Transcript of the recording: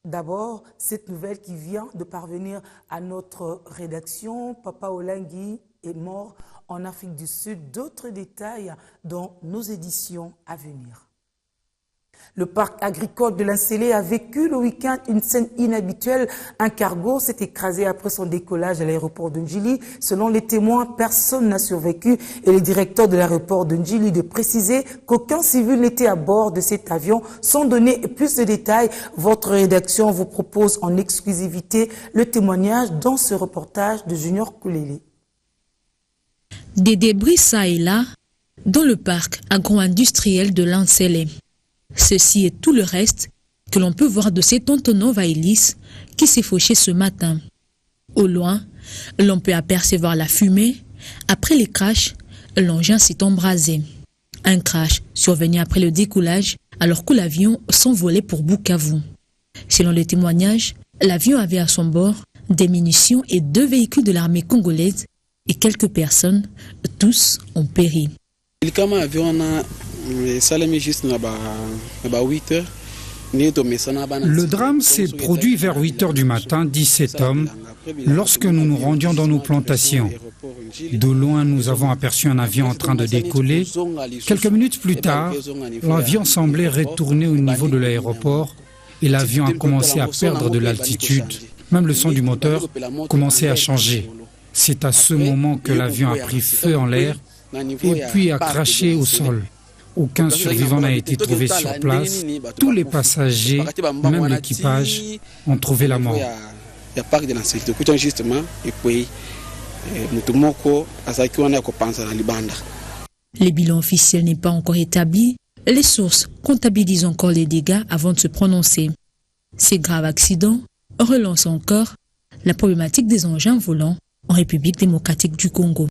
D'abord, cette nouvelle qui vient de parvenir à notre rédaction, Papa Olengi est mort en Afrique du Sud. D'autres détails dans nos éditions à venir. Le parc agricole de l'Insélé a vécu le week-end une scène inhabituelle. Un cargo s'est écrasé après son décollage à l'aéroport de Ndjili. Selon les témoins, personne n'a survécu et le directeur de l'aéroport de Ndjili de préciser qu'aucun civil n'était à bord de cet avion. Sans donner plus de détails, votre rédaction vous propose en exclusivité le témoignage dans ce reportage de Junior Koulélé. Des débris ça et là dans le parc agro-industriel de l'Insélé. Ceci est tout le reste que l'on peut voir de cet Antonov hélice qui s'est fauché ce matin. Au loin, l'on peut apercevoir la fumée. Après les crashs, l'engin s'est embrasé. Un crash survenu après le décollage alors que l'avion s'envolait pour Bukavu. Selon les témoignages, l'avion avait à son bord des munitions et 2 véhicules de l'armée congolaise et quelques personnes, tous ont péri. Le drame s'est produit vers 8 h du matin, 17 hommes, lorsque nous nous rendions dans nos plantations. De loin, nous avons aperçu un avion en train de décoller. Quelques minutes plus tard, l'avion semblait retourner au niveau de l'aéroport et l'avion a commencé à perdre de l'altitude. Même le son du moteur commençait à changer. C'est à ce moment que l'avion a pris feu en l'air et puis a craché au sol. Aucun survivant n'a été trouvé sur place. Tous les passagers, même l'équipage, ont trouvé la mort. Le bilan officiel n'est pas encore établi. Les sources comptabilisent encore les dégâts avant de se prononcer. Ces graves accidents relancent encore la problématique des engins volants en République démocratique du Congo.